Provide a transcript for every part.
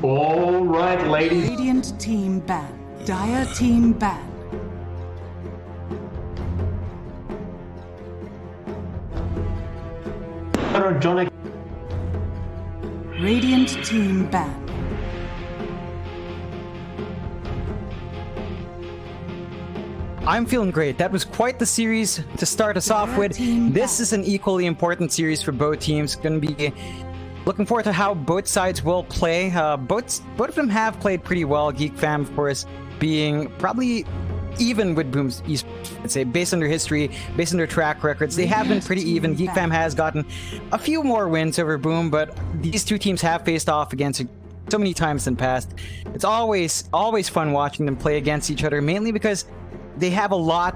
All right, ladies. Radiant team ban. Dire team ban. Johnny. Radiant team ban. I'm feeling great. That was quite the series to start us off with. This is an equally important series for both teams. Going to be looking forward to how both sides will play. Both of them have played pretty well. Geek Fam, of course, being probably even with Boom's esports, I'd say, based on their history, based on their track records. They have been pretty even. Geek Fam has gotten a few more wins over Boom, but these two teams have faced off against so many times in the past. It's always fun watching them play against each other, mainly because they have a lot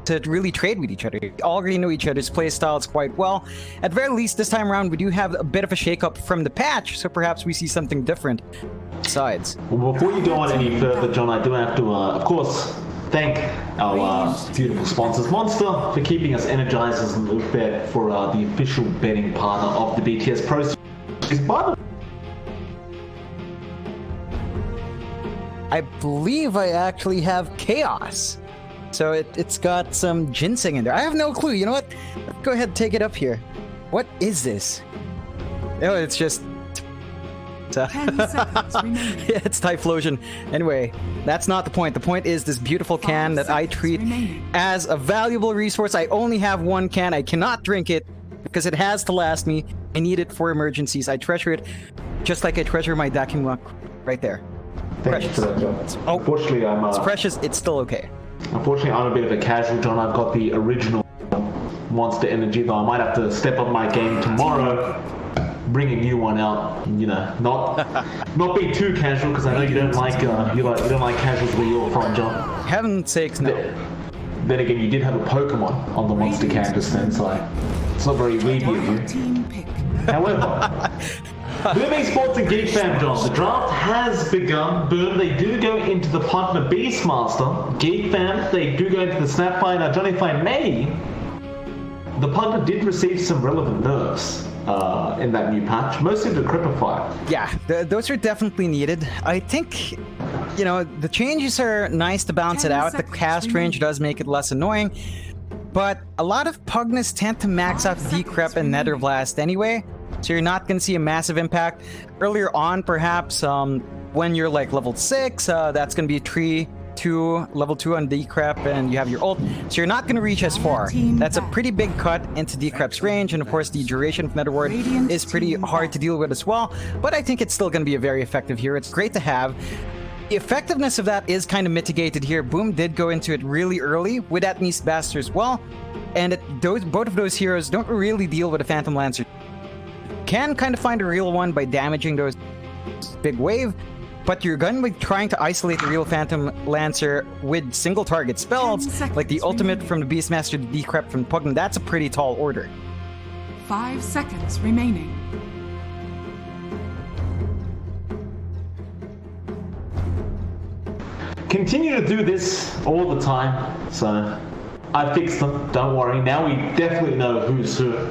to really trade with each other. They already know each other's play styles quite well. At the very least, this time around, we do have a bit of a shakeup from the patch, so perhaps we see something different. Besides, well, before you go on any further, John, I do have to, of course, thank our beautiful sponsors, Monster, for keeping us energized as Luke Bet for the official betting partner of the BTS Pro Series. By the I believe I actually have Chaos. So it's got some ginseng in there. I have no clue. You know what? Go ahead and take it up here. What is this? Oh, it's just... 10 seconds remaining. Yeah, it's Typhlosion. Anyway, that's not the point. The point is this beautiful can that I treat as a valuable resource. I only have one can. I cannot drink it because it has to last me. I need it for emergencies. I treasure it just like I treasure my Dakimuak right there. Thank you for that, John. Oh, unfortunately, it's precious. It's still okay. Unfortunately, I'm a bit of a casual, John. I've got the original Monster Energy, though I might have to step up my game tomorrow, bring a new one out. You know, not be too casual, because I know you don't like you don't like casuals where you're from, John. Heaven's sakes, no. Then again, you did have a Pokemon on the Monster can just then, so it's not very weedy of you. Team pick. However, Boom Esports and Geek Fam, John. The draft has begun. Boom, they do go into the partner Beastmaster. Geek Fam, they do go into the Snapfire. Now, Johnny, if I may, the partner did receive some relevant nerfs in that new patch, mostly the Cripifier. Yeah, those are definitely needed. I think, you know, the changes are nice to balance it out. The cast range does make it less annoying, but a lot of Pugnas tend to max out Decrep and Nether Blast anyway. So you're not going to see a massive impact. Earlier on, perhaps, when you're like level 6, that's going to be 3-2, level 2 on Decrep, and you have your ult. So you're not going to reach as far. That's a pretty big cut into Decrep's range, and of course the duration of Nether Ward is pretty hard to deal with as well. But I think it's still going to be a very effective hero. It's great to have. The effectiveness of that is kind of mitigated here. Boom did go into it really early with that Beast Bastard as well, and both of those heroes don't really deal with a Phantom Lancer. Can kind of find a real one by damaging those big wave, but you're going to be trying to isolate the real Phantom Lancer with single target spells, like the ultimate from the Beastmaster to Decrep from Pugna. That's a pretty tall order. 5 seconds remaining. Continue to do this all the time, so I fixed them, don't worry. Now we definitely know who's who.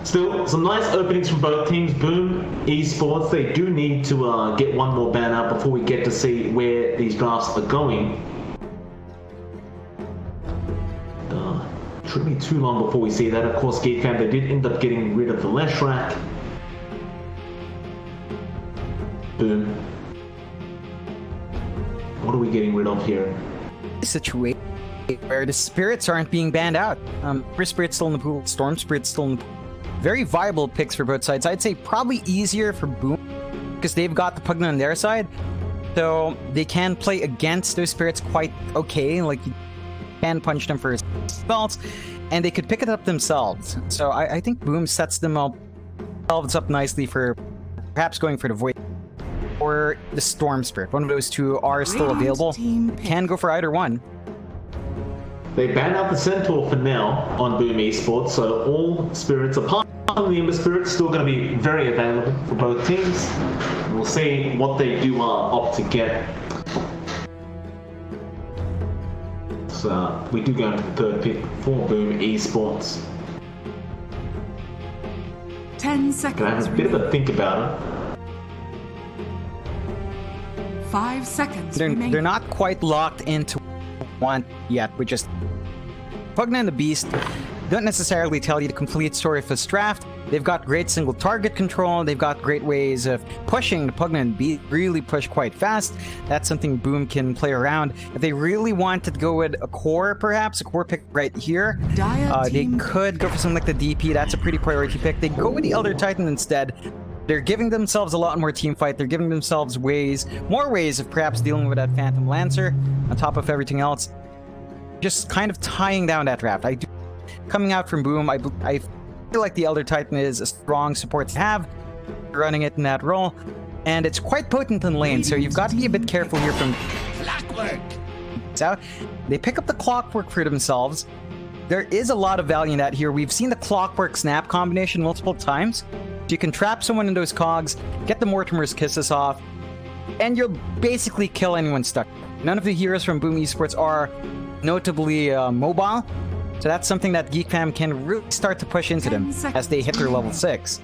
Still, some nice openings from both teams. Boom Esports, they do need to get one more ban out before we get to see where these drafts are going. Shouldn't be too long before we see that. Of course, Geek Fam, they did end up getting rid of the Leshrac. Boom. What are we getting rid of here? Situation where the spirits aren't being banned out. Spirit's still in the pool, Storm Spirit's still in the pool. Very viable picks for both sides. I'd say probably easier for Boom because they've got the Pugna on their side, so they can play against those spirits quite okay. Like, you can punch them for spells, and they could pick it up themselves. So I think Boom sets themselves up nicely for perhaps going for the Void or the Storm Spirit. One of those two are still available. Can go for either one. They banned out the Centaur for now on Boom Esports, so all spirits apart from the Ember Spirit still going to be very available for both teams. We'll see what they do opt to get. So we do go into the third pick for Boom Esports. 10 seconds. Can I have a bit of a think about it? 5 seconds They're remaining. not quite locked into one yet. We just Pugna and the Beast don't necessarily tell you the complete story of this draft. They've got great single target control. They've got great ways of pushing. The Pugna and Beast really push quite fast. That's something Boom can play around. If they really wanted to go with a core, perhaps a core pick right here, they could go for something like the DP. That's a pretty priority pick. They go with the Elder Titan instead. They're giving themselves a lot more team fight. They're giving themselves more ways of perhaps dealing with that Phantom Lancer on top of everything else. Just kind of tying down that draft. Coming out from Boom, I feel like the Elder Titan is a strong support to have, running it in that role, and it's quite potent in lane, so you've got to be a bit careful here from Clockwork. Out. They pick up the Clockwork for themselves. There is a lot of value in that here. We've seen the Clockwork Snap combination multiple times. You can trap someone in those cogs, get the Mortimer's Kisses off, and you'll basically kill anyone stuck. None of the heroes from Boom Esports are notably mobile, so that's something that Geek Fam can really start to push into them as they hit their level 6.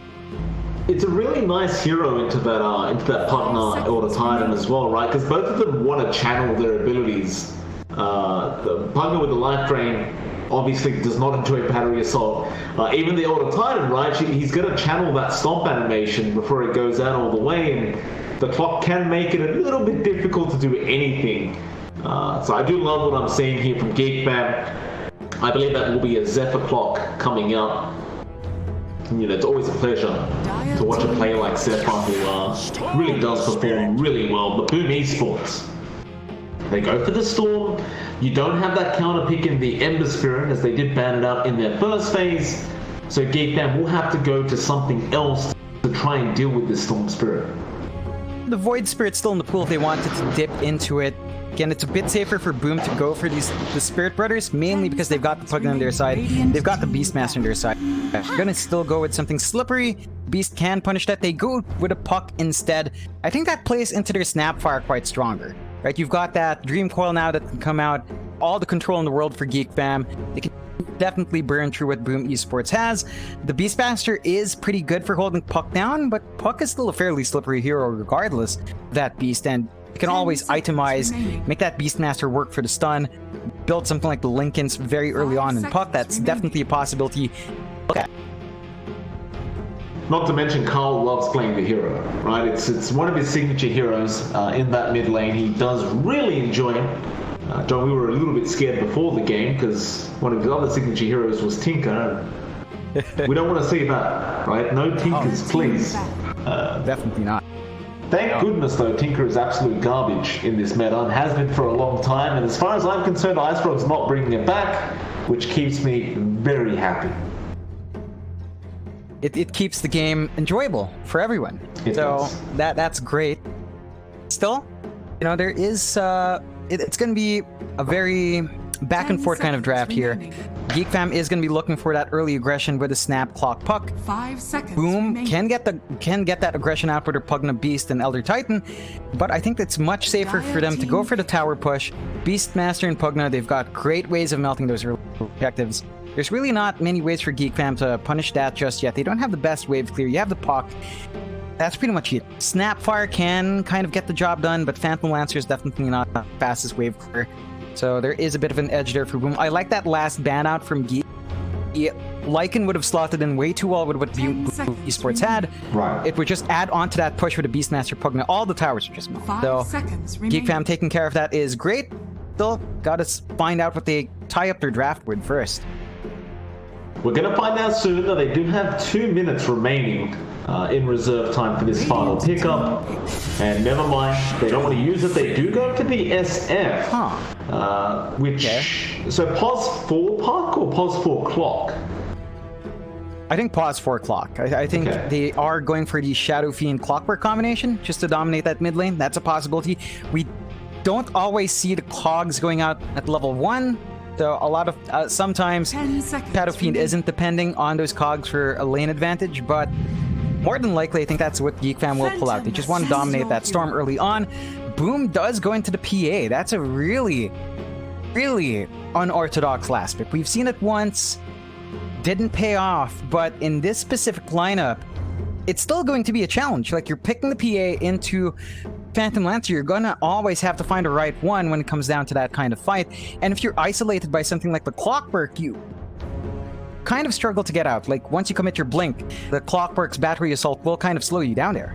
It's a really nice hero into that partner Elder Titan as well, right? Because both of them want to channel their abilities. The partner with the life drain obviously does not enjoy battery assault. Even the Elder Titan, right? He's going to channel that stomp animation before it goes out all the way, and the clock can make it a little bit difficult to do anything. So I do love what I'm seeing here from Geek Fam. I believe that will be a Zephyr clock coming out. You know, it's always a pleasure to watch a player like Zephyr who really does perform really well. But Boom Esports, they go for the Storm. You don't have that counter pick in the Ember Spirit, as they did ban it out in their first phase. So Geek Fam will have to go to something else to try and deal with this Storm Spirit. The Void Spirit's still in the pool if they wanted to dip into it. Again, it's a bit safer for Boom to go for the Spirit Brothers, mainly because they've got the Pugna on their side. They've got the Beastmaster on their side. They're gonna still go with something slippery. Beast can punish that. They go with a Puck instead. I think that plays into their Snapfire quite stronger. Right, you've got that Dream Coil now that can come out. All the control in the world for Geek Fam. They can definitely burn through what Boom Esports has. The Beastmaster is pretty good for holding Puck down, but Puck is still a fairly slippery hero regardless of that Beast, and you can always itemize, make that Beastmaster work for the stun, build something like the Lincolns very early on in Puck. That's definitely a possibility. Okay. Not to mention Carl loves playing the hero, right? It's one of his signature heroes in that mid lane. He does really enjoy him. John, we were a little bit scared before the game because one of his other signature heroes was Tinker. We don't want to see that, right? No Tinkers, please. Definitely not. Thank goodness, though, Tinker is absolute garbage in this meta and has been for a long time. And as far as I'm concerned, Ice Frog's not bringing it back, which keeps me very happy. It keeps the game enjoyable for everyone. So that's great. Still, you know, there is it's going to be a very back and forth kind of draft here. Geek Fam is going to be looking for that early aggression with a Snap Clock Puck. 5 seconds. Boom can get that aggression out with their Pugna Beast and Elder Titan, but I think it's much safer for them to go for the tower push. Beastmaster and Pugna, they've got great ways of melting those objectives. There's really not many ways for Geek Fam to punish that just yet. They don't have the best wave clear. You have the Puck. That's pretty much it. Snapfire can kind of get the job done, but Phantom Lancer is definitely not the fastest wave clear. So there is a bit of an edge there for Boom. I like that last ban out from Geek. Lycan would have slotted in way too well with what Boom Esports had. Right. It would just add on to that push with the Beastmaster Pugna. All the towers are just melted. So Geek Fam taking care of that is great. Still, gotta find out what they tie up their draft with first. We're going to find out soon that they do have 2 minutes remaining in reserve time for this final pickup. And never mind, they don't want to use it. They do go to the SF. Which... Okay. So pause 4 Puck or pause 4 Clock? I think pause 4 Clock. I think they are going for the Shadow Fiend Clockwork combination just to dominate that mid lane. That's a possibility. We don't always see the cogs going out at level 1. So a lot of sometimes Shadow Fiend isn't depending on those cogs for a lane advantage, but more than likely I think that's what Geek Fam will pull out. They just want to dominate that storm early on. Boom does go into the PA. That's a really, really unorthodox last pick. We've seen it once, didn't pay off, but in this specific lineup, it's still going to be a challenge. Like, you're picking the PA into Phantom Lancer, you're gonna always have to find the right one when it comes down to that kind of fight. And if you're isolated by something like the Clockwork, you kind of struggle to get out. Like, once you commit your blink, the Clockwork's battery assault will kind of slow you down there.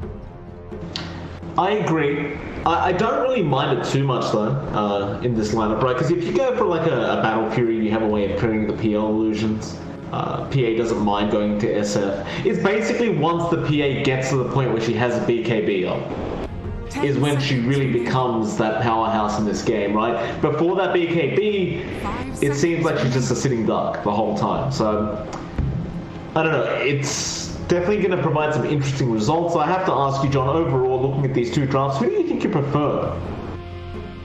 I agree. I don't really mind it too much though, in this lineup, right? Because if you go for like a battle period, you have a way of clearing the PL illusions. PA doesn't mind going to SF. It's basically once the PA gets to the point where she has a BKB up, is when she really becomes that powerhouse in this game, right? Before that BKB, it seems like she's just a sitting duck the whole time. So, I don't know, it's definitely going to provide some interesting results. I have to ask you, John, overall, looking at these two drafts, who do you think you prefer?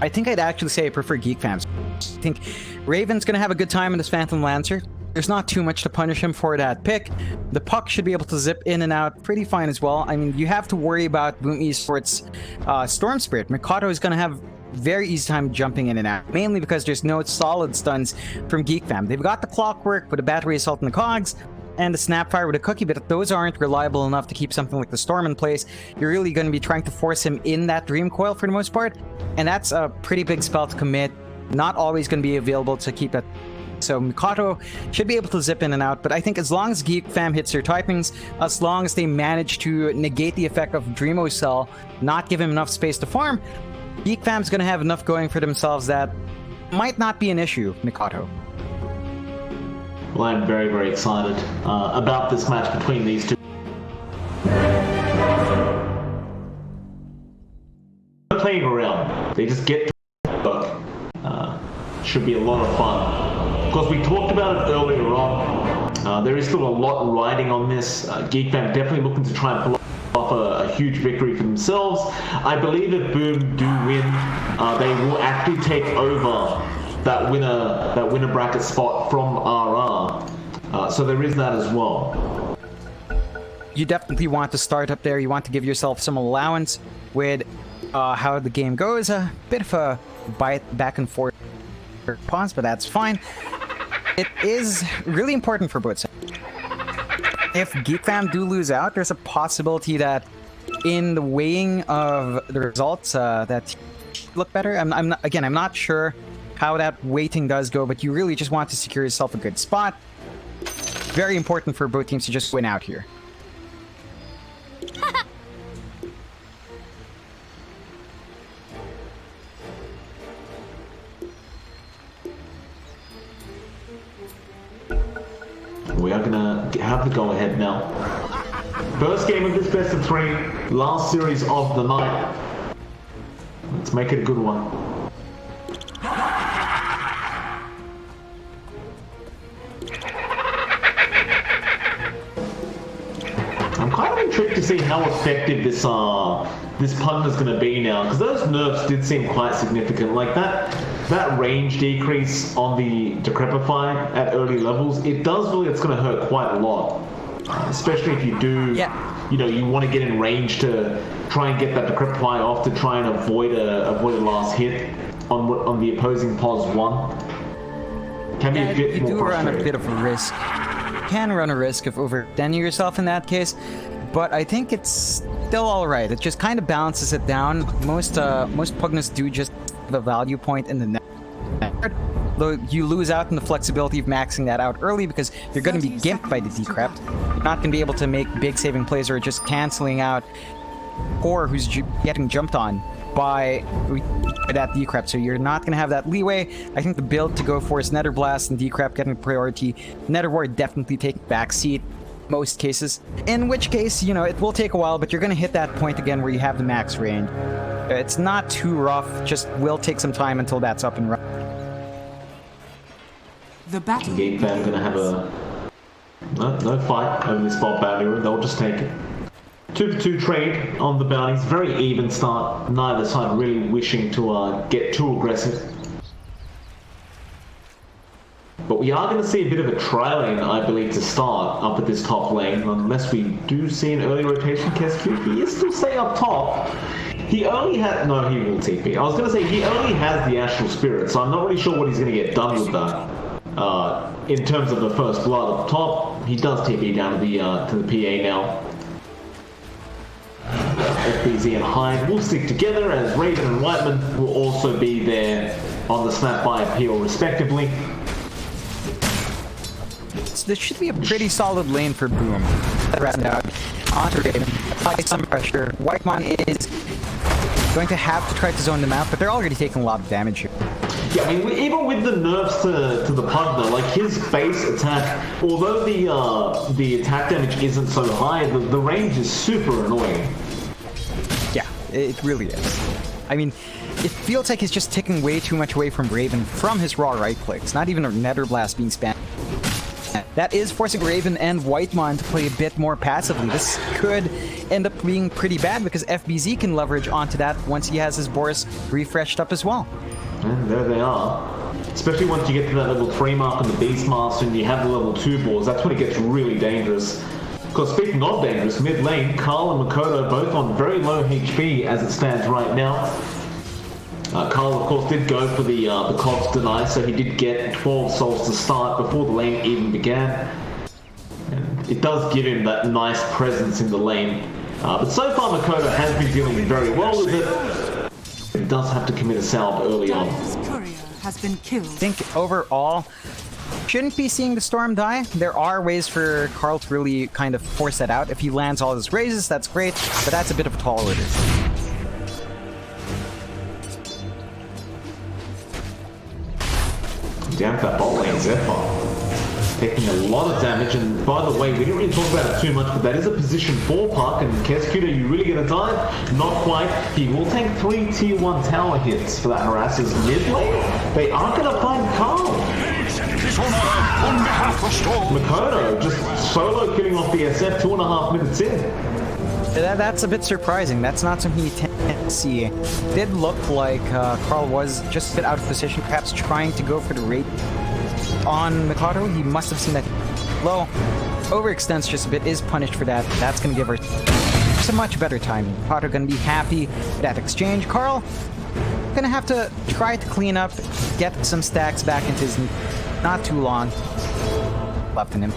I think I'd actually say I prefer Geek Fams. I think Raven's going to have a good time in this Phantom Lancer. There's not too much to punish him for that pick. The puck should be able to zip in and out pretty fine as well. I mean, you have to worry about Boom Esports' Storm Spirit. Mikado is going to have very easy time jumping in and out, mainly because there's no solid stuns from Geek Fam. They've got the Clockwork with a battery assault in the cogs, and the Snapfire with a cookie, but those aren't reliable enough to keep something like the Storm in place. You're really going to be trying to force him in that Dream Coil for the most part, and that's a pretty big spell to commit. Not always going to be available to keep that. So Mikado should be able to zip in and out, but I think as long as Geek Fam hits their typings, as long as they manage to negate the effect of Dreamo Cell, not give him enough space to farm, Geek Fam's going to have enough going for themselves that might not be an issue, Mikado. Well, I'm very, very excited about this match between these two. They're playing around. They just get to work. Should be a lot of fun. Of course, we talked about it earlier on. There is still a lot riding on this. Geek Fam definitely looking to try and pull off a huge victory for themselves. I believe if Boom do win, they will actually take over that winner bracket spot from RR. So there is that as well. You definitely want to start up there. You want to give yourself some allowance with how the game goes. A bit of a bite back and forth response, but that's fine. It is really important for both sides. If Geek Fam do lose out, there's a possibility that in the weighing of the results that look better. I'm not sure how that weighting does go, but you really just want to secure yourself a good spot. Very important for both teams to just win out here. We are gonna have the go-ahead now. First game of this best of 3, last series of the night. Let's make it a good one. I'm kind of intrigued to see how effective this pun is going to be now, because those nerfs did seem quite significant. Like that range decrease on the Decrepify at early levels, it's going to hurt quite a lot. Especially if you do, you want to get in range to try and get that Decrepify off to try and avoid a last hit on the opposing POS 1. Can be a bit more frustrating. You do run a bit of a risk. You can run a risk of overextending yourself in that case, but I think it's still alright. It just kind of balances it down. Most Pugnas do just the value point in the net. Though you lose out in the flexibility of maxing that out early because you're going to be gimped by the Decrept. You're not going to be able to make big saving plays or just canceling out Core who's getting jumped on by that Decrept, so you're not going to have that leeway. I think the build to go for is Nether Blast and Decrept getting priority. Nether Ward definitely taking backseat most cases, in which case, it will take a while, but you're going to hit that point again where you have the max range. It's not too rough, just will take some time until that's up and running. The battle. Geek Fam gonna have no fight over this spot bounty. They'll just take it. 2-for-2 trade on the bounties. Very even start. Neither side really wishing to get too aggressive. But we are going to see a bit of a trailing, I believe, to start up at this top lane, unless we do see an early rotation. Kescu, he is still staying up top. He only has... No, he will TP. I was going to say, he only has the Astral Spirit, so I'm not really sure what he's going to get done with that. In terms of the first blood up top, he does TP down to the PA now. FBZ and Hyde will stick together, as Raven and Whiteman will also be there on the snap by appeal respectively. So this should be a pretty solid lane for Boom. Round out onto Raven, apply some pressure. Whitemon is going to have to try to zone them out, but they're already taking a lot of damage here. Yeah, I mean, even with the nerfs to the Pugna, like his base attack, although the attack damage isn't so high, the range is super annoying. Yeah, it really is. I mean, it feels like he's just taking way too much away from Raven from his raw right clicks, not even a Nether Blast being spammed. That is forcing Raven and Whitemon to play a bit more passively. This could end up being pretty bad because FBZ can leverage onto that once he has his Boris refreshed up as well. And there they are. Especially once you get to that level 3 mark on the Beastmaster and you have the level 2 boards, that's when it gets really dangerous. Because speaking of dangerous, mid lane, Carl and Makoto both on very low HP as it stands right now. Carl, of course, did go for the Cogs deny, so he did get 12 souls to start before the lane even began. And it does give him that nice presence in the lane. But so far, Makoto has been dealing very well with it. He does have to commit a salve early on. Dire's courier has been killed. I think overall, shouldn't be seeing the Storm die. There are ways for Carl to really kind of force that out. If he lands all his raises, that's great, but that's a bit of a tall order. Down that bot lane, Zephyr. Taking a lot of damage, and by the way, we didn't really talk about it too much, but that is a position 4 Puck, and Kescuda, you really gonna dive? Not quite. He will take 3 tier 1 tower hits for that harasser's mid lane. They aren't gonna find Carl. Makoto just solo killing off the SF 2.5 minutes in. That's a bit surprising. That's not something you tend to see. It did look like Carl was just a bit out of position, perhaps trying to go for the raid on Mikado. He must have seen that low. Overextends just a bit, is punished for that. That's going to give her some much better timing. Mikado going to be happy with that exchange. Carl going to have to try to clean up, get some stacks back into his... Not too long left in him.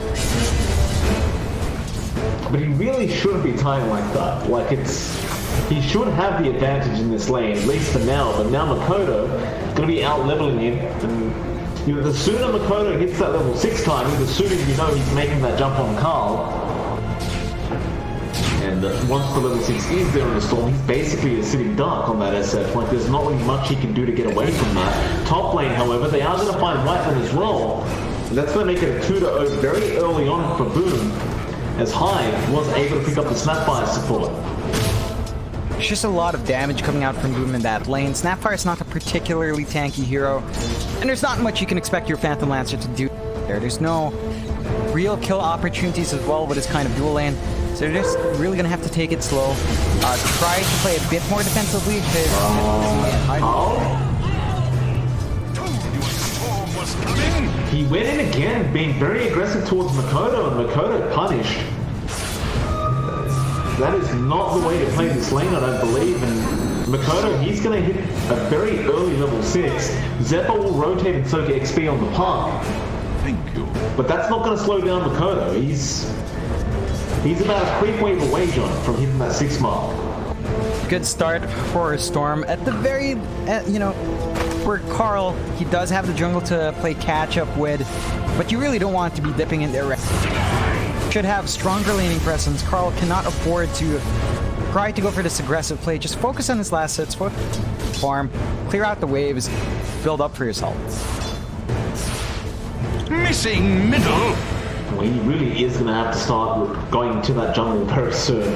But he really shouldn't be tying like that. Like, he should have the advantage in this lane, at least for now. But now Makoto going to be out leveling him, and you know, the sooner Makoto hits that level 6 timing, the sooner you know he's making that jump on Carl. And once the level 6 is there in the storm, he's basically a sitting duck on that SF. Like, there's not really much he can do to get away from that. Top lane, however, they are going to find Whiteman as well. And that's going to make it a 2-0 very early on for Boom, as Hyde was able to pick up the Snapfire support. There's just a lot of damage coming out from Boom in that lane. Snapfire is not a particularly tanky hero, and there's not much you can expect your Phantom Lancer to do there. There's no real kill opportunities as well with this kind of dual lane, so they're just really gonna have to take it slow. Try to play a bit more defensively. He went in again, being very aggressive towards Makoto, and Makoto punished. That is not the way to play this lane, I don't believe, and Makoto, he's going to hit a very early level 6. Zephyr will rotate and soak XP on the park. Thank you. But that's not going to slow down Makoto. He's about a creep wave away, John, from hitting that 6 mark. Good start for Storm. At the very, for Carl, he does have the jungle to play catch up with, but you really don't want to be dipping in there. Should have stronger laning presence. Carl cannot afford to try to go for this aggressive play. Just focus on his last hits, farm, clear out the waves, build up for yourself. Missing middle. Well, he really is going to have to start going to that jungle very soon.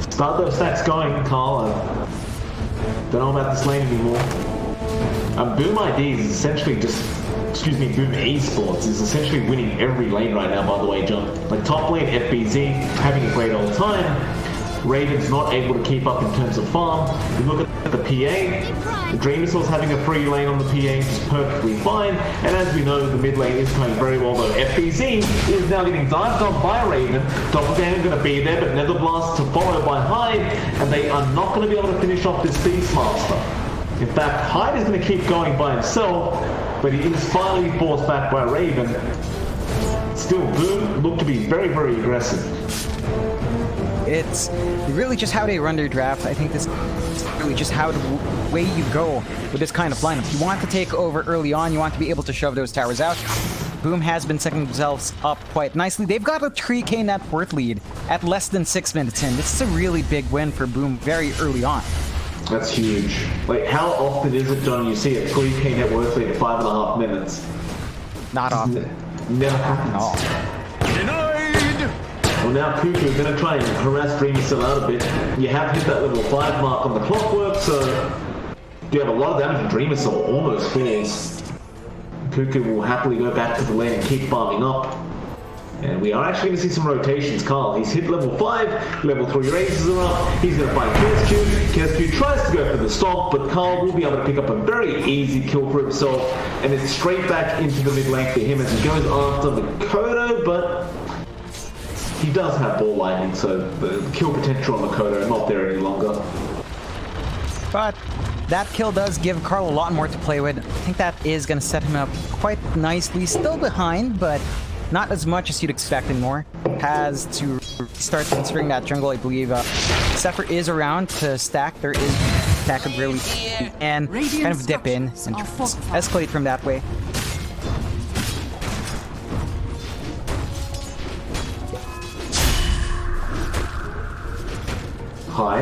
Start those stacks going, Carl. I don't know about this lane anymore. Boom IDs is essentially just... Boom Esports is essentially winning every lane right now, by the way, John. Like, top lane FBZ, having a great old time. Raven's not able to keep up in terms of farm. You look at the PA, the Dream Missile's having a free lane on the PA, just perfectly fine. And as we know, the mid lane is going very well, though FBZ is now getting dived on by Raven. Doppelganger going to be there, but Nether Blast to follow by Hyde, and they are not going to be able to finish off this Beastmaster. In fact, Hyde is going to keep going by himself, but he is finally forced back by Raven. Still, Boom look to be very, very aggressive. It's really just how they run their draft. I think this is really just how the way you go with this kind of lineup. You want to take over early on, you want to be able to shove those towers out. Boom has been setting themselves up quite nicely. They've got a 3k net worth lead at less than 6 minutes in. This is a really big win for Boom very early on. That's huge. Like, how often is it, John, you see a 3k net worth lead at 5.5 minutes? Not often. Never happens. No. Denied! Well, now Cuckoo are going to try and harass Dreamy still out a bit. You have hit that level 5 mark on the clockwork, so you have a lot of damage to Dreamer, so almost falls. Cuckoo will happily go back to the lane and keep farming up. And we are actually going to see some rotations. Carl, he's hit level 5, level 3 raises are up, he's going to fight Kesku. Kesku tries to go for the stop, but Carl will be able to pick up a very easy kill for himself, and it's straight back into the mid lane for him as he goes after the Kodo, but he does have ball lightning, so the kill potential on the Kodo is not there any longer. But that kill does give Carl a lot more to play with. I think that is going to set him up quite nicely. Still behind, but not as much as you'd expect anymore. Has to start considering that jungle, I believe. Zephyr is around to stack. There is that could really and kind of dip in and escalate from that way. High.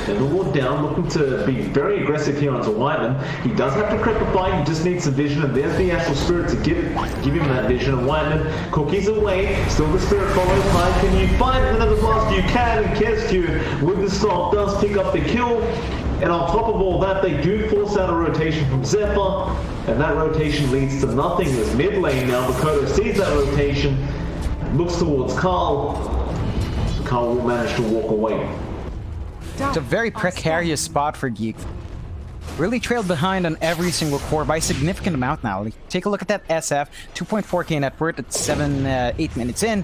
And the ward down, looking to be very aggressive here onto Whiteman. He does have to creep a fight, he just needs some vision, and there's the Astral Spirit to give him that vision. And Whiteman, cookies away, still the Spirit follows High. Can you find another blast? You can, and Kesku with the stop does pick up the kill. And on top of all that, they do force out a rotation from Zephyr, and that rotation leads to nothing. As mid lane now, Makoto sees that rotation, looks towards Carl. Carl will manage to walk away. It's a very precarious spot for Geek. Really trailed behind on every single core by a significant amount now. Like, take a look at that SF, 2.4k net worth at 8 minutes in.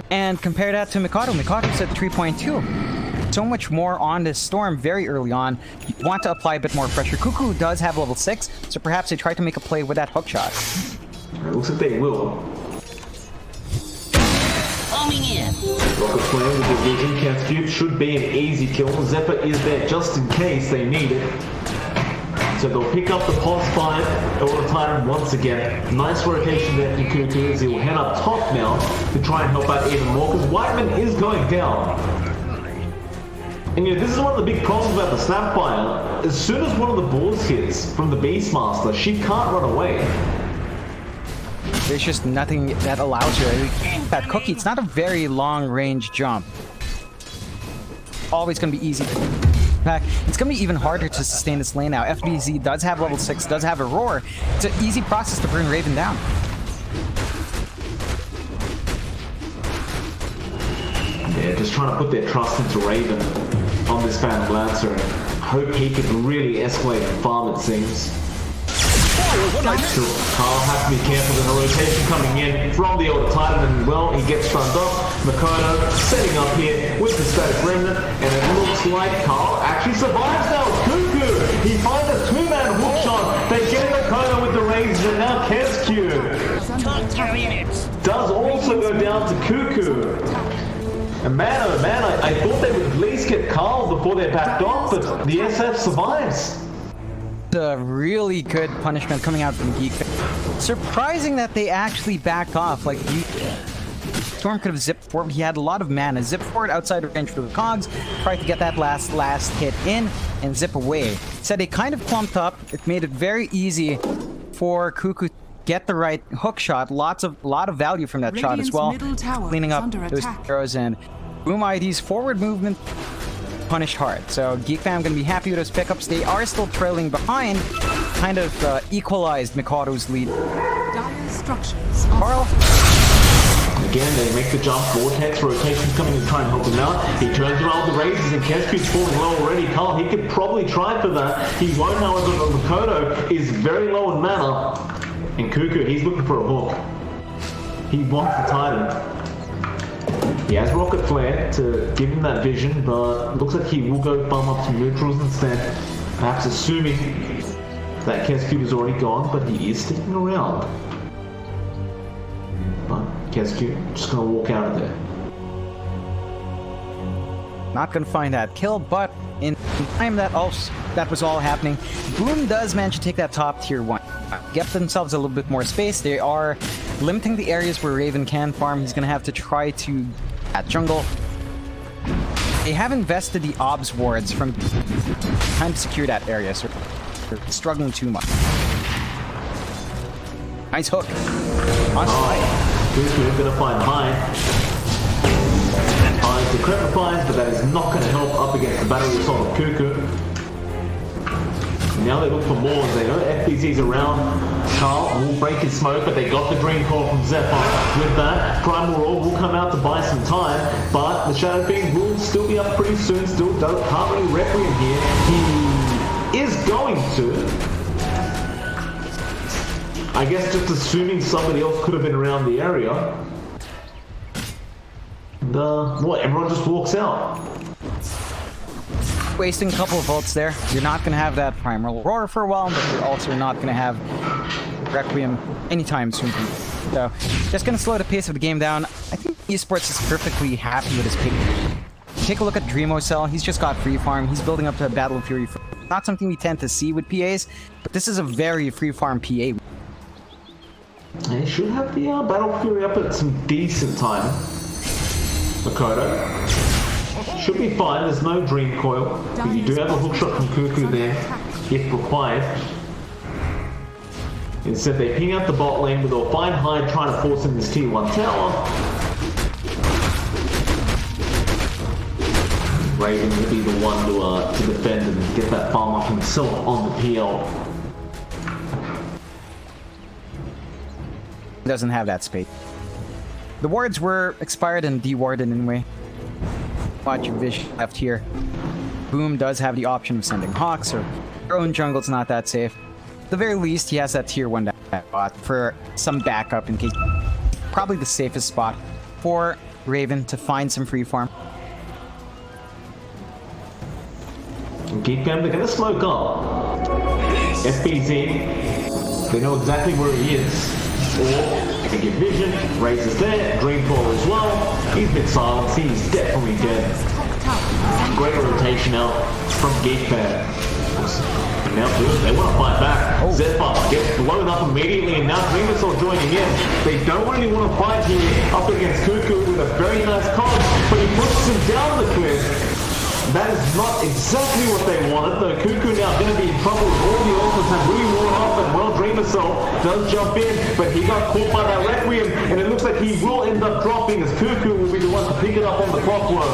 And compare that to Mikado. Mikado's at 3.2. So much more on this Storm very early on. You want to apply a bit more pressure. Cuckoo does have level 6, so perhaps they try to make a play with that hook shot. It looks like they will. Rocket Flame with the vision. Kesku should be an easy kill. Zephyr is there just in case they need it. So they'll pick up the pulse fight all the time once again. Nice rotation there for Cuckoo as he will head up top now to try and help out even more because Whiteman is going down. And you know, this is one of the big problems about the Snapfire. As soon as one of the balls hits from the Beastmaster, she can't run away. There's just nothing that allows her. That cookie, it's not a very long range jump. Always going to be easy. In fact, it's going to be even harder to sustain this lane now. FBZ does have level 6, does have a roar. It's an easy process to bring Raven down. Yeah, just trying to put their trust into Raven on this Phantom Lancer. Hope he can really escalate and farm, it seems. Carl has to be careful in the rotation coming in from the Elder Titan, and well, he gets stunned up. Makoto setting up here with the Static Remnant, and it looks like Carl actually survives now. Cuckoo! He finds a 2-man hookshot. They get Makoto with the raises, and now Kesku does also go down to Cuckoo. And man, oh man, I thought they would at least get Carl before they backed off, but the SF survives. A really good punishment coming out from Geek. Surprising that they actually backed off. Like, Storm could have zipped forward. He had a lot of mana. Zip forward outside of range for the cogs. Tried to get that last hit in and zip away. So they kind of clumped up. It made it very easy for Cuckoo to get the right hook shot. A lot of value from that shot as well. Cleaning up those arrows, and Boom ID's forward movement punished hard. So Geek Fam gonna be happy with those pickups. They are still trailing behind. Kind of equalized Mikado's lead. Carl. Again, they make the jump. Vortex rotations coming to try and help him out. He turns around the raises and Kesku's falling low already. Carl, he could probably try for that. He won't, however, but Makoto is very low in mana. And Cuckoo, he's looking for a hook. He wants the Titan. He has Rocket Flare to give him that vision, but looks like he will go bum up some neutrals instead. Perhaps assuming that Kesku is already gone, but he is sticking around. But Kesku just gonna walk out of there. Not gonna find that kill, but in time that was all happening. Boom does manage to take that top tier 1. Get themselves a little bit more space. They are limiting the areas where Raven can farm. He's gonna have to try to at jungle. They have invested the obs wards from time to secure that area, so they're struggling too much. Nice hook. On side. Cuckoo gonna find Hyde. Decrepifying, but that is not going to help up against the battery assault of Cuckoo. Now they look for more. They know FBZ's around. Carl will break his smoke, but they got the Dream Core from Zephyr. With that, Primal Roar will come out to buy some time, but the Shadow Fiend will still be up pretty soon. Still can't really Requiem here. He is going to. I guess just assuming somebody else could have been around the area. Everyone just walks out. Wasting a couple of volts there. You're not going to have that Primal Roar for a while, but you're also not going to have Requiem anytime soon. So, just going to slow the pace of the game down. I think Esports is perfectly happy with his pick. Take a look at Dreamocell. He's just got free farm. He's building up to a Battle Fury. Not something we tend to see with PAs, but this is a very free farm PA. He should have the Battle Fury up at some decent time. Makoto. Should be fine, there's no Dream Coil. But you do have a hookshot from Cuckoo there, if required. Instead they ping out the bot lane with a fine Hyde trying to force in this tier 1 tower. Raven will be the one to defend and get that farm up himself on the PL. Doesn't have that space. The wards were expired and dewarded anyway. Watch your vision left here. Boom does have the option of sending Hawks, or their own jungle's not that safe. At the very least, he has that tier 1 bot for some backup in case. Probably the safest spot for Raven to find some free farm. Geek Fam, they're gonna smoke up. FBZ, they know exactly where he is. Or they get vision, raises there, Dreamfall as well. He's been silenced, he's definitely dead. Great rotation out from Geek Fam. Now they want to fight back. Zephyr gets blown up immediately, and now Dreamcell joining in. They don't really want to fight here up against Cuckoo with a very nice comp, but he pushes him down the cliff. That is not exactly what they wanted, though Cuckoo now going to be in trouble with all the ultras have really worn off, and well, Dreamcell does jump in, but he got caught by that Requiem, and it looks like he will end up dropping as Cuckoo will be the one to pick it up on the clockwork.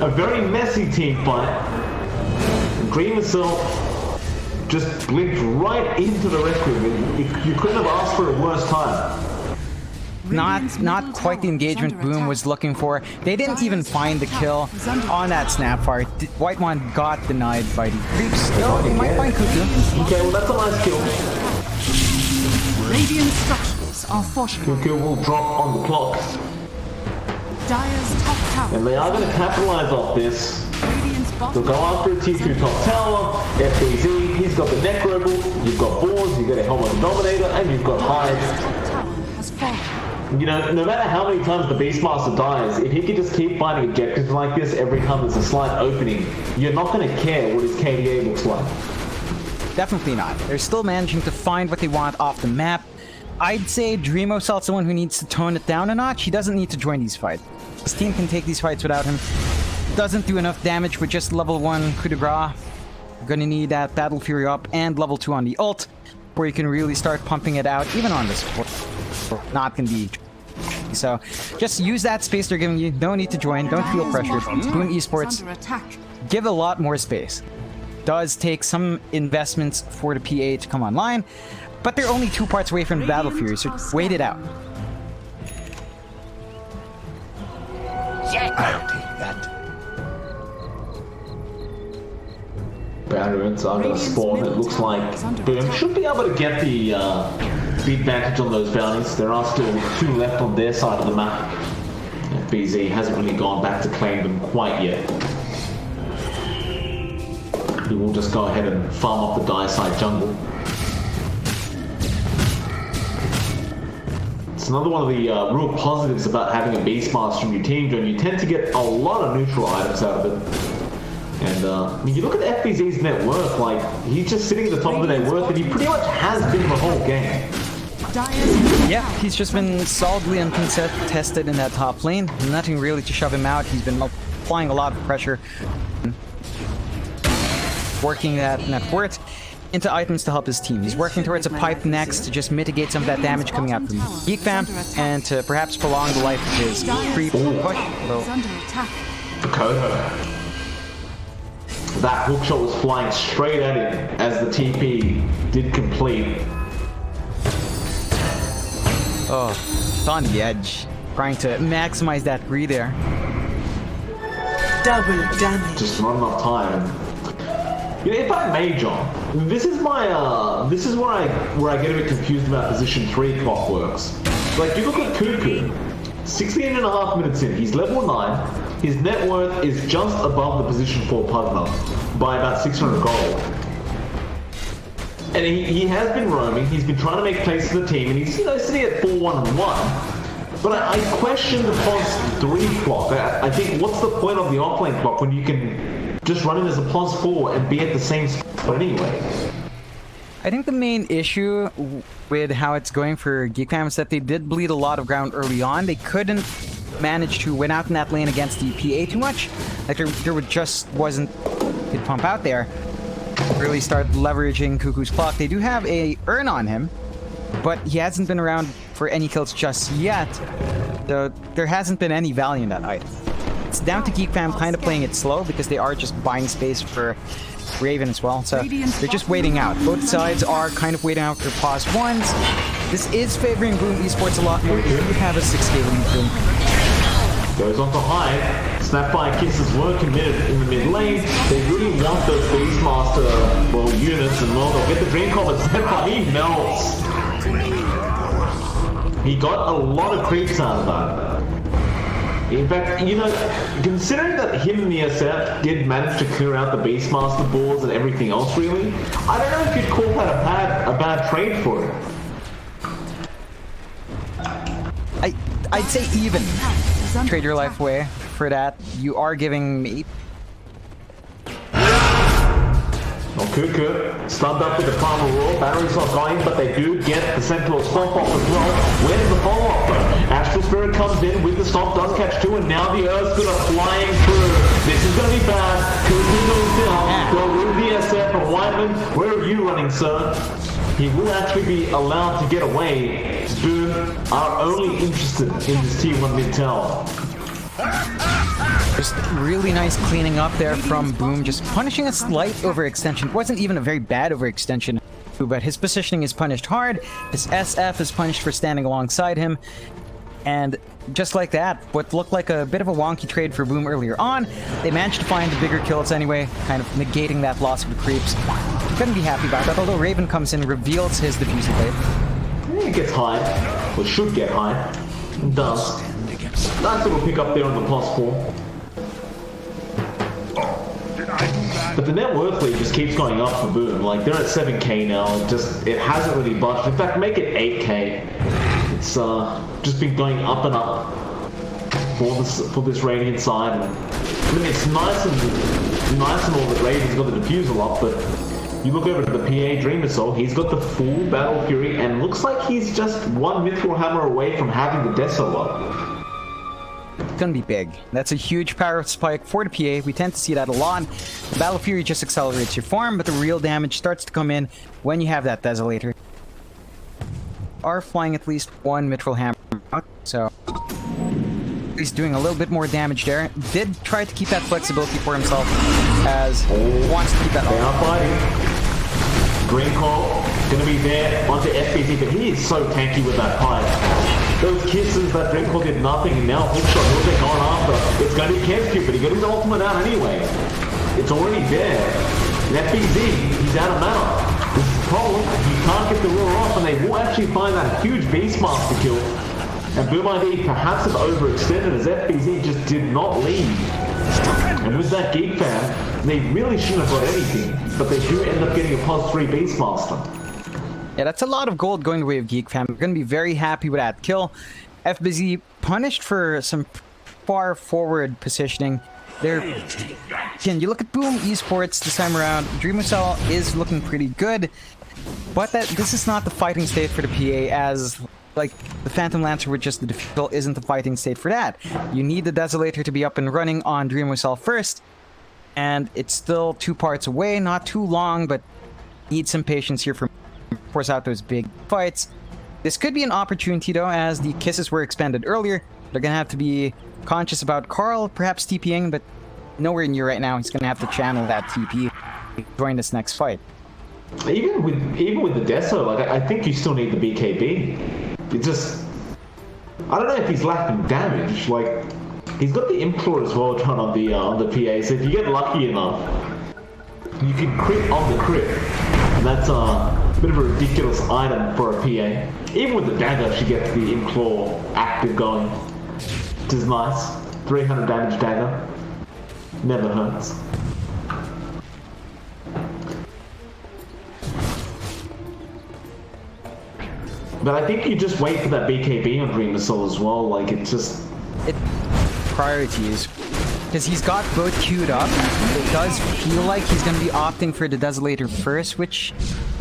A very messy team fight. Dreamcell just blinked right into the Requiem. You couldn't have asked for a worse time. Not quite the engagement Boom was looking for. They didn't even find the kill on that Snapfire. White one got denied by the creeps. Still, they might find Cuckoo. Okay, well that's a nice kill. Radiant structures are fortified. Cuckoo will drop on the clock. Dire's top tower. And they are going to capitalize off this. Radiant's bottom They'll go after a tier 2 top tower. FBZ, he's got the Necro Bull, you've got Boars, you've got a Helmet Dominator, and you've got Hive. top tower has fallen. You know, no matter how many times the Beastmaster dies, if he could just keep finding objectives like this every time there's a slight opening, you're not going to care what his KDA looks like. Definitely not. They're still managing to find what they want off the map. I'd say Dreamocell's the one who needs to tone it down a notch. He doesn't need to join these fights. His team can take these fights without him. Doesn't do enough damage with just level 1 coup de grace. You're gonna need that Battle Fury up and level 2 on the ult, where you can really start pumping it out, even on this support. Not gonna be. So, just use that space they're giving you. Don't need to join. Don't feel pressured. Boom Esports, give a lot more space. Does take some investments for the PA to come online, but they're only 2 parts away from the Battle Fury, so wait it out. I'll take that. Barons are going to spawn. It looks like Boom should be able to get the advantage on those bounties. There are still 2 left on their side of the map. BZ hasn't really gone back to claim them quite yet. He will just go ahead and farm up the die side jungle. It's another one of the real positives about having a Beastmaster in your team, John. You tend to get a lot of neutral items out of it. And I mean, you look at FBZ's net worth, like, he's just sitting at the top of the net worth, and he pretty much has been the whole game. Yeah, he's just been solidly uncontested in that top lane. Nothing really to shove him out. He's been applying a lot of pressure, working that net worth into items to help his team. He's working towards a pipe next to just mitigate some of that damage coming out from Geek Fam, and to perhaps prolong the life of his creep push. Dakota. That hookshot was flying straight at him as the TP did complete. Oh, it's on the edge, trying to maximize that greed there. Double damage. Just not enough time. You know, if I may, John, this is my this is where I get a bit confused about position 3 clockworks. Like, you look at Cuckoo, 16.5 minutes in, he's level 9. His net worth is just above the position 4 partner by about 600 gold. And he has been roaming, he's been trying to make plays for the team, and he's, you know, sitting at 4-1-1. But I question the POS 3 clock. I think, what's the point of the offlane clock when you can just run it as a POS 4 and be at the same spot anyway? I think the main issue with how it's going for Geek Fam is that they did bleed a lot of ground early on. They couldn't manage to win out in that lane against the PA too much. Like, there just wasn't good pump out there. Really start leveraging Cuckoo's clock. They do have a Urn on him, but he hasn't been around for any kills just yet. Though there hasn't been any value in that item. It's down to Geek Fam kind of playing it slow because they are just buying space for Raven as well. So they're just waiting out. Both sides are kind of waiting out their pause ones. This is favoring Boom Esports a lot more. They do have a 6k lead Boom. Goes on to hide. Snapfire Kisses were committed in the mid lane. They really want those Beastmaster, well, units, and well, they'll get the Dream Comet. Snapfire, he melts. He got a lot of creeps out of that. In fact, you know, considering that him and the SF did manage to clear out the Beastmaster boards and everything else, really, I don't know if you'd call that a bad trade for it. I'd say even. Trade your life away for that. You are giving me. Well, Cuckoo stunned up with the Primal Roar. Battery's not going, but they do get the Sentinel Stomp off as well. Where's the follow-up though? Astral Spirit comes in with the Stomp, does catch 2, and now the Earth's gonna flying through. This is gonna be bad. Cuckoo goes down. Well, with the SF and Whiteman, where are you running, sir? He will actually be allowed to get away. Boom are only interested in this Tier 1 mid tower. Just really nice cleaning up there from Boom, just punishing a slight overextension. It wasn't even a very bad overextension, but his positioning is punished hard. His SF is punished for standing alongside him. And just like that, what looked like a bit of a wonky trade for Boom earlier on, they managed to find the bigger kills anyway, kind of negating that loss of the creeps. Couldn't be happy about that, although Raven comes in, reveals his diffusal blade. It gets high, or should get high. It does. Nice little pick up there on the +4. But the net worth lead just keeps going up for Boom. Like, they're at 7k now. It hasn't really budged. In fact, make it 8k. It's just been going up and up for this Radiant side. I mean, it's nice and all that Raven's got the diffusal up, but you look over to the PA Dreamer Soul, he's got the full Battle Fury, and looks like he's just one Mithril Hammer away from having the Deso up. It's gonna be big. That's a huge power spike for the PA. We tend to see that a lot. The Battle Fury just accelerates your farm, but the real damage starts to come in when you have that Desolator. Are flying at least one Mithril Hammer out, so he's doing a little bit more damage there. Did try to keep that flexibility for himself, as wants to keep that They are fighting. Green Call gonna be there onto FBT, but he is so tanky with that pipe. Those kisses, that Dream Call did nothing, and now Hookshot will get gone after. It's gonna be Kensky, but he got his ultimate out anyway. It's already there. And FBZ, he's out of mana. This is the problem. You can't get the roar off, and they will actually find that huge Beastmaster kill. And Boom ID perhaps have overextended as FBZ just did not lead. And with that Geek Fam, they really shouldn't have got anything, but they do end up getting a +3 Beastmaster. Yeah, that's a lot of gold going the way of Geek Fam. We're going to be very happy with that kill. FBZ punished for some far forward positioning. Again, you look at Boom Esports this time around, Dreamcell is looking pretty good, but this is not the fighting state for the PA, as like the Phantom Lancer with just the defeat isn't the fighting state for that. You need the Desolator to be up and running on Dreamcell first, and it's still 2 parts away, not too long, but need some patience here for force out those big fights. This could be an opportunity though, as the kisses were expended earlier. They're gonna have to be conscious about Carl perhaps TPing, but nowhere near right now. He's gonna have to channel that TP during this next fight. Even with the Deso, like I think you still need the BKB. It just, I don't know if he's lacking damage. Like he's got the Implore as well done on the PA. So if you get lucky enough, you can crit on the crit. And that's a bit of a ridiculous item for a PA. Even with the dagger, she gets the Implore active going, which is nice. 300 damage dagger. Never hurts. But I think you just wait for that BKB on Dreamcell as well. Like it's just priorities, because he's got both queued up. It does feel like he's going to be opting for the Desolator first, which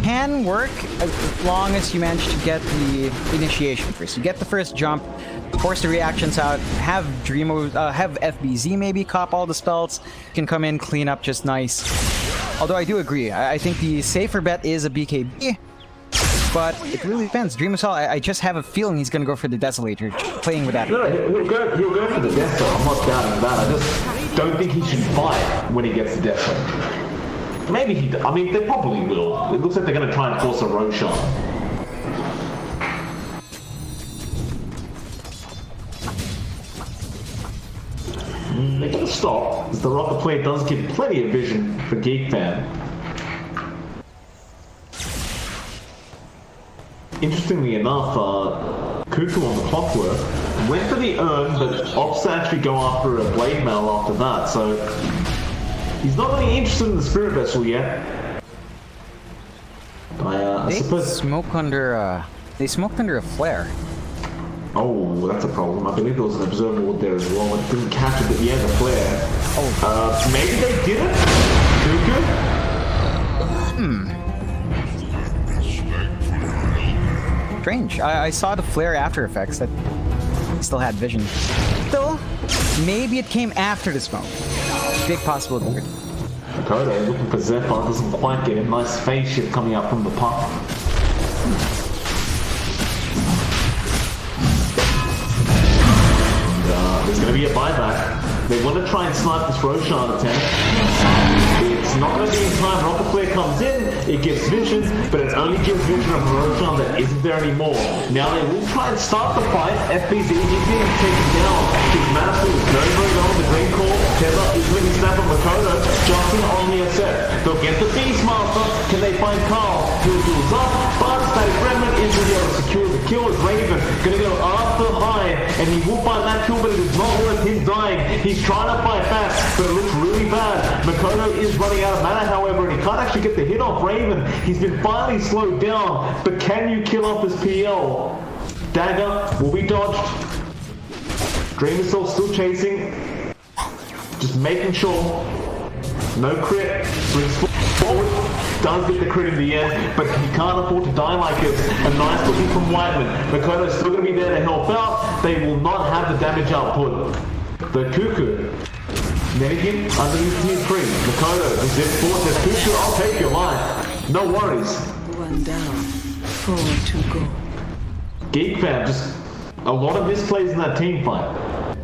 can work as long as you manage to get the initiation first. You get the first jump, force the reactions out, have have FBZ maybe cop all the spells, can come in, clean up just nice. Although I do agree, I think the safer bet is a BKB, but it really depends. Dreamcell, I just have a feeling he's going to go for the Desolator, playing with that. No, he'll go for the Deathstar, I'm not doubting that. I just don't think he should fight when he gets the Deathstar. Maybe he, I mean, they probably will. It looks like they're going to try and force a Roshan. They're going to stop, because the rocket plate does give plenty of vision for Geek Fan. Interestingly enough, Cuckoo on the clockwork went for the urn, but opts to actually go after a blade mail after that, so he's not really interested in the spirit vessel yet. I suppose smoked under a flare. Oh, that's a problem. I believe there was an observer ward there as well. It didn't catch it, but yeah, the flare. Oh, maybe they did it. Cuckoo. Strange. I saw the flare after effects that still had vision. Still, maybe it came after the smoke. Big possibility. Dakota looking for Zephyr, doesn't quite get a nice face shift coming out from the pump. And, there's going to be a buyback. They want to try and snipe this Roshan attempt. It's not going to be in time. Rocket Flare comes in, it gives vision, but it only gives vision of Roshan that isn't there anymore. Now they will try and start the fight. FBZ is being taken down. His Master is very, very low on the green core. Tether is going to snap on Makoto. Johnson on the asset. They'll get the Beastmaster. Can they find Carl? He'll heals up, but Static Remnant is going to be able to secure the kill as Raven. Going to go after Hyde, and he will find that kill, but it is not worth him dying. He's trying to fight back, but it looks really bad. Makoto is running out of mana, however, and he can't actually get the hit off Raven. He's been finally slowed down, but can you kill off this PL? Dagger will be dodged. Dreamcell still chasing. Just making sure. No crit. Brings forward. Does get the crit in the end, but he can't afford to die like this. A nice looking from Whiteman. Makoto's still going to be there to help out. They will not have the damage output. The Cuckoo. Negative underneath tier 3. Makoto, the Zip Force says, Cuckoo, I'll take your life. No worries. 1 down, 4 to go. Geek Fam, just a lot of misplays in that team fight.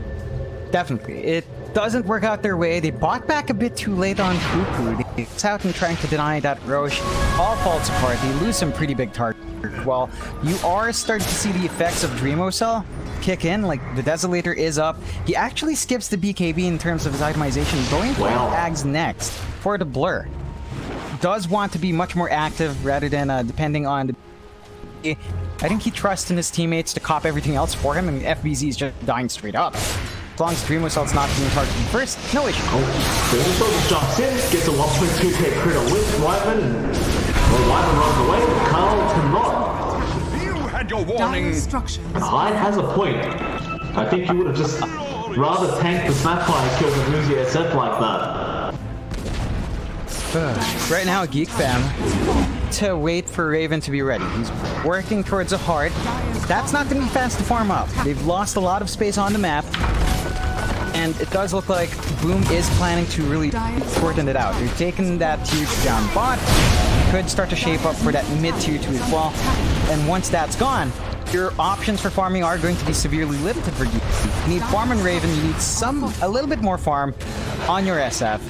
Definitely. It doesn't work out their way. They bought back a bit too late on Cuckoo. It's out and trying to deny that Roche. All falls apart. They lose some pretty big targets. Well, you are starting to see the effects of Dreamcell kick in. Like, the Desolator is up. He actually skips the BKB in terms of his itemization, going for Ags next for the blur. Does want to be much more active rather than depending on the... I think he trusts in his teammates to cop everything else for him, and FBZ is just dying straight up. As long as Dreamcell's not being targeted first, no issue. Dreamcell just jumps in, gets a 1.2k crit on with Whiteman, and Well, Wyvern runs away, Carl cannot. You had your warning. Dire's structures. Hyde has a point. I think you would have just rather tanked the Snapfire kill than lose your SF like that. Right now, Geek Fam, to wait for Raven to be ready. He's working towards a heart. That's not going to be fast to farm up. They've lost a lot of space on the map. And it does look like Boom is planning to really shorten it out. They're taking that tier 2 down bot. Could start to shape up for that mid tier 2 as well. And once that's gone, your options for farming are going to be severely limited for Geek. You need farm and Raven, you need a little bit more farm on your SF.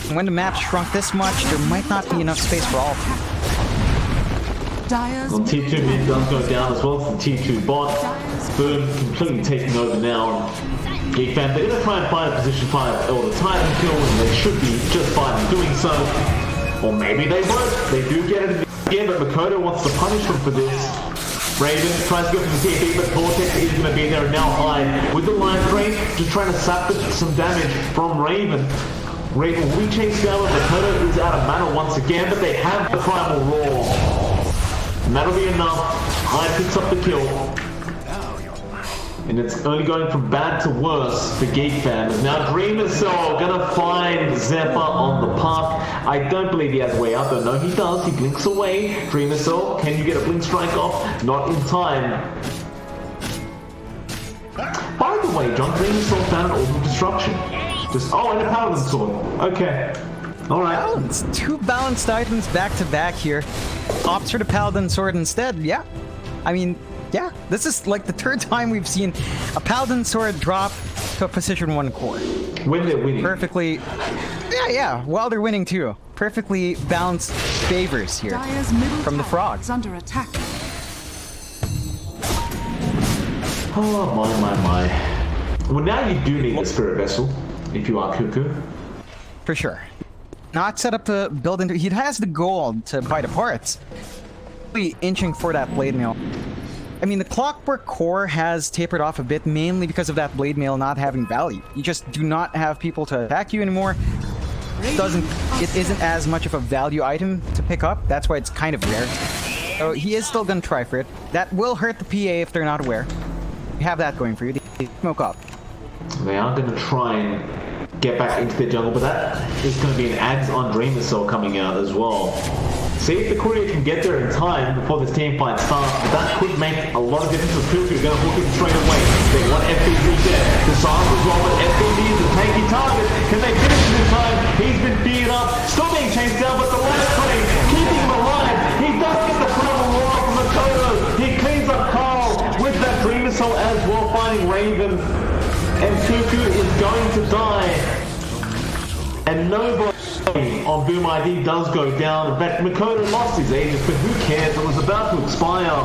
And when the map shrunk this much, there might not be enough space for all of you. Dire's Well, T2 mid does go down as well as the T2 bot. Boom, completely taking over now. Geek Fam, they're going to try and find a position 5 or the Titan kill, and they should be just fine in doing so. Or maybe they won't. They do get it again, but Makoto wants to punish them for this. Raven tries to go for the TP, but Vortex is going to be there and now Hyde with the line drain, just trying to sap some damage from Raven. Raven will be chased down, but Makoto is out of mana once again, but they have the Primal Roar. And that'll be enough. Hyde picks up the kill. And it's only going from bad to worse for Geek Fam. Now Dreamer Soul gonna find Zephyr on the path. I don't believe he has a way out though. No, he does. He blinks away. Dreamer Soul, can you get a blink strike off? Not in time. By the way, John, Dreamer Soul found an Orb of Destruction. And a Paladin Sword. Okay. Alright. Balance. 2 balanced items back to back here. Opts for the Paladin Sword instead. Yeah. I mean, yeah. This is like the 3rd time we've seen a Paladin Sword drop to a position 1 core. When they're winning. Perfectly. Yeah. While they're winning too. Perfectly balanced favors here Dire's middle from the tower frog. is under attack. Oh my. Well, now you do need a Spirit Vessel, if you are Cuckoo. For sure. Not set up to build into. He has the gold to buy the parts. Really inching for that blade mail. I mean, the Clockwork Core has tapered off a bit, mainly because of that blade mail not having value. You just do not have people to attack you anymore. It isn't as much of a value item to pick up. That's why it's kind of rare. So he is still gonna try for it. That will hurt the PA if they're not aware. You have that going for you. They smoke up. They are going to try and get back into the jungle, but that is going to be an ads on Dreamer Soul coming out as well. See if the courier can get there in time before this team fight starts, but that could make a lot of difference for Cuckoo. Going to hook him straight away. They want FBZ there. The Silence as well, but FBZ is a tanky target. Can they finish it in time? He's been beat up, still being chased down, but the last cutting, keeping him alive. He does get the Primal Roar from Makoto. He cleans up Carl with that Dreamer Soul as well, finding Raven. And Cuckoo is going to die. And nobody on Boom ID does go down. In fact, Makoto lost his Aegis, but who cares? It was about to expire.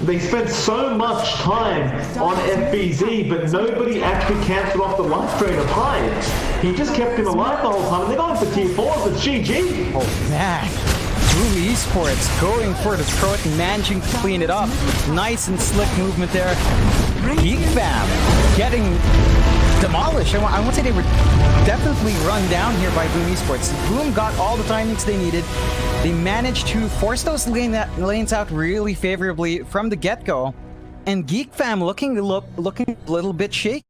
They spent so much time on FBZ, but nobody actually cancelled off the life drain of Hyde. He just kept him alive the whole time, and they're going for tier 4s. It's GG. Oh, man. Blue Esports going for the throat and managing to clean it up. Nice and slick movement there. Geek Fam getting demolished. I won't say they were definitely run down here by Boom Esports. Boom got all the timings they needed. They managed to force those lanes out really favorably from the get-go. And Geek Fam looking a little bit shaky.